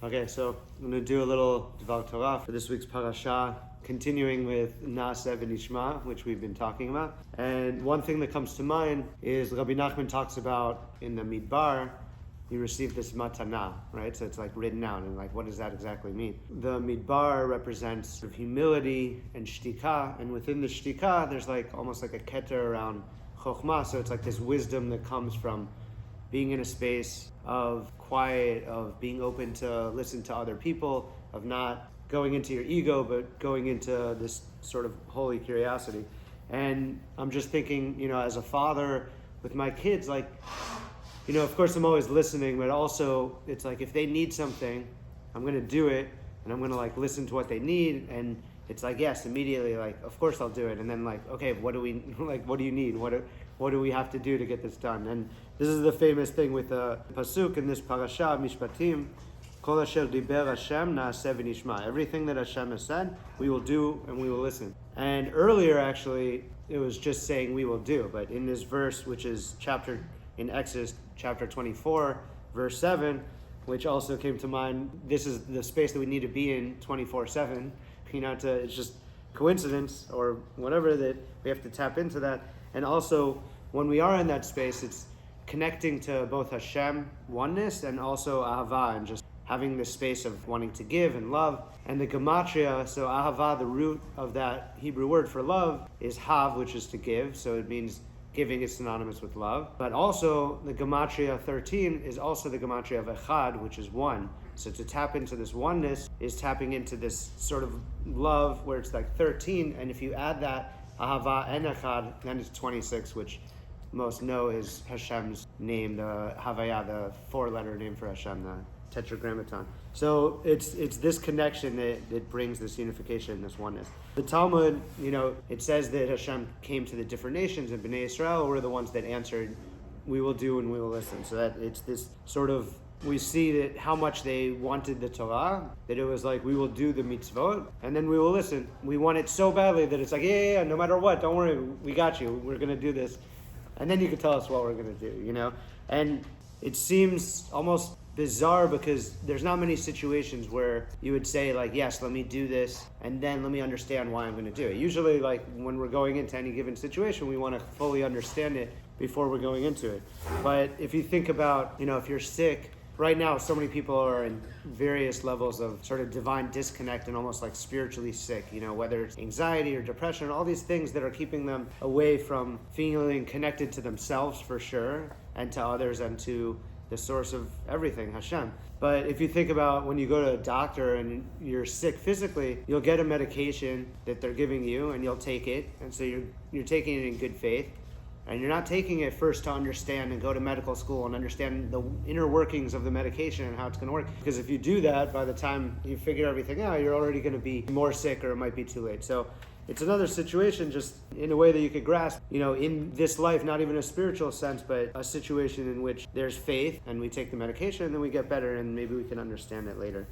Okay, so I'm going to do a little Dvar Torah for this week's Parashah, continuing with Na'aseh v'nishma, which we've been talking about. And one thing that comes to mind is Rabbi Nachman talks about in the Midbar, you receive this matana, right? So it's like written out, and like, what does that exactly mean? The Midbar represents sort of humility and shtika, and within the shtika, there's like almost like a keter around chokhmah, so it's like this wisdom that comes from being in a space of quiet, of being open to listen to other people, of not going into your ego, but going into this sort of holy curiosity. And I'm just thinking, as a father with my kids, like, of course I'm always listening, but also it's like if they need something, I'm going to do it, and I'm going to like listen to what they need, and it's like, yes, immediately, like, of course I'll do it. And then like, okay, what do you need? What do we have to do to get this done? And this is the famous thing with the pasuk in this Parashah, mishpatim, kol asher diber Hashem na'aseh v'nishma. Everything that Hashem has said, we will do and we will listen. And earlier, actually, it was just saying we will do. But in this verse, which is in Exodus chapter 24, verse 7, which also came to mind, this is the space that we need to be in 24/7. It's just coincidence or whatever that we have to tap into that. And also, when we are in that space, it's connecting to both Hashem, oneness, and also Ahava, and just having this space of wanting to give and love. And the gematria, so Ahava, the root of that Hebrew word for love, is hav, which is to give, so it means giving is synonymous with love. But also, the gematria 13 is also the gematria of Echad, which is one. So to tap into this oneness is tapping into this sort of love where it's like 13, and if you add that Ahava and Echad, then it's 26, which most know is Hashem's name, the Havaya, the four-letter name for Hashem, the tetragrammaton. So it's this connection that brings this unification, this oneness. The Talmud, it says that Hashem came to the different nations, and Bnei Israel were the ones that answered, we will do and we will listen. So that it's this sort of, we see that how much they wanted the Torah, that it was like, we will do the mitzvot, and then we will listen. We want it so badly that it's like, yeah, no matter what, don't worry, we got you, we're going to do this. And then you can tell us what we're going to do, And it seems almost bizarre because there's not many situations where you would say like, yes, let me do this, and then let me understand why I'm going to do it. Usually, like, when we're going into any given situation, we want to fully understand it before we're going into it. But if you think about, if you're sick, right now, so many people are in various levels of sort of divine disconnect and almost like spiritually sick, whether it's anxiety or depression, all these things that are keeping them away from feeling connected to themselves for sure, and to others, and to the source of everything, Hashem. But if you think about when you go to a doctor and you're sick physically, you'll get a medication that they're giving you and you'll take it. And so you're taking it in good faith. And you're not taking it first to understand and go to medical school and understand the inner workings of the medication and how it's going to work. Because if you do that, by the time you figure everything out, you're already going to be more sick, or it might be too late. So it's another situation just in a way that you could grasp, in this life, not even a spiritual sense, but a situation in which there's faith and we take the medication and then we get better and maybe we can understand it later.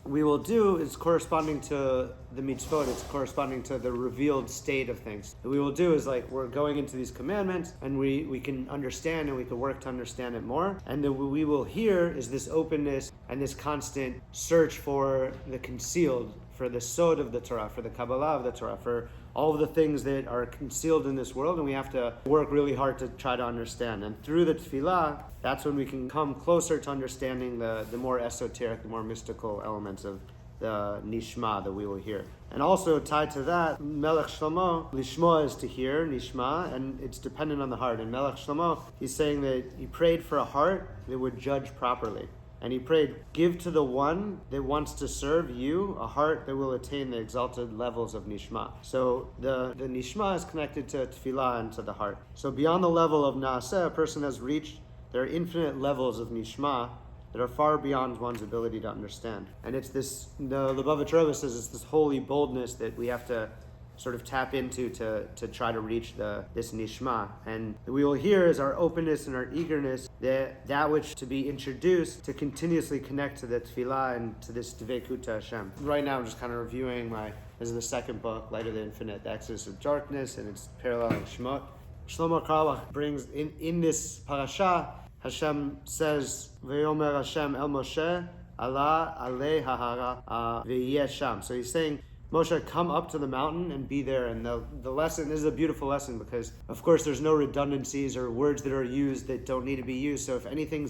We will do is corresponding to the mitzvot, it's corresponding to the revealed state of things. What we will do is like, we're going into these commandments and we can understand and we can work to understand it more. And then what we will hear is this openness and this constant search for the concealed, for the sod of the Torah, for the Kabbalah of the Torah, for all of the things that are concealed in this world, and we have to work really hard to try to understand. And through the tefillah, that's when we can come closer to understanding the more esoteric, the more mystical elements of the nishma that we will hear. And also tied to that, Melech Shlomo, lishma is to hear, nishma, and it's dependent on the heart. And Melech Shlomo, he's saying that he prayed for a heart that would judge properly. And he prayed, give to the one that wants to serve you a heart that will attain the exalted levels of nishma. So the nishma is connected to tefillah and to the heart. So beyond the level of na'aseh, a person has reached, there are infinite levels of nishma that are far beyond one's ability to understand. And it's this, the Lubavitch Rebbe says, it's this holy boldness that we have to sort of tap into to try to reach this nishma. And we will hear is our openness and our eagerness, that which to be introduced to continuously connect to the tefillah and to this dveikut to Hashem. Right now I'm just kind of reviewing this is the second book, Light of the Infinite, the Exodus of Darkness, and it's paralleling Shemot. Shlomo Karlach brings in this parashah, Hashem says, Ve'yomer Hashem el Moshe, ala ale hahara v'yesham. So he's saying, Moshe, come up to the mountain and be there. And the lesson, this is a beautiful lesson because, of course, there's no redundancies or words that are used that don't need to be used. So if anything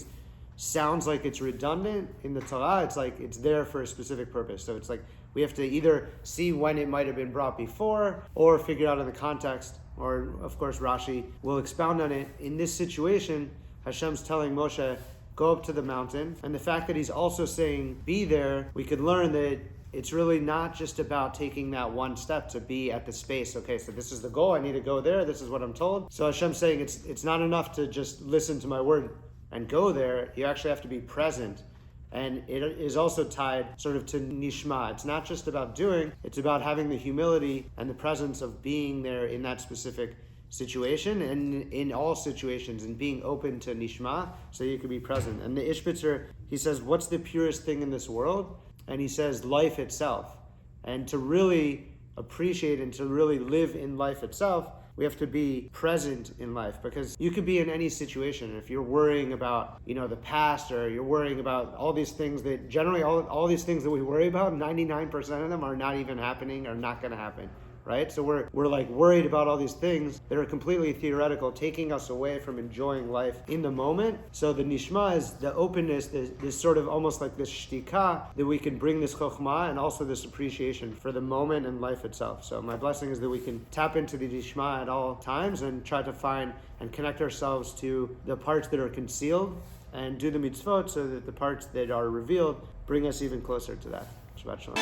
sounds like it's redundant in the Torah, it's like it's there for a specific purpose. So it's like we have to either see when it might have been brought before or figure out in the context. Or, of course, Rashi will expound on it. In this situation, Hashem's telling Moshe, go up to the mountain. And the fact that he's also saying, be there, we could learn that it's really not just about taking that one step to be at the space. Okay, so this is the goal. I need to go there. This is what I'm told. So Hashem's saying it's not enough to just listen to my word and go there. You actually have to be present. And it is also tied sort of to nishma. It's not just about doing, it's about having the humility and the presence of being there in that specific situation and in all situations and being open to nishma so you can be present. And the Ishbitzer, he says, what's the purest thing in this world? And he says life itself. And to really appreciate and to really live in life itself, we have to be present in life, because you could be in any situation. If you're worrying about, the past, or you're worrying about all these things that generally all these things that we worry about, 99% of them are not even happening or not going to happen. Right? So we're like worried about all these things that are completely theoretical, taking us away from enjoying life in the moment. So the nishma is the openness, this sort of almost like this shtika, that we can bring this chokhmah and also this appreciation for the moment and life itself. So my blessing is that we can tap into the nishma at all times and try to find and connect ourselves to the parts that are concealed and do the mitzvot so that the parts that are revealed bring us even closer to that. Shabbat shalom.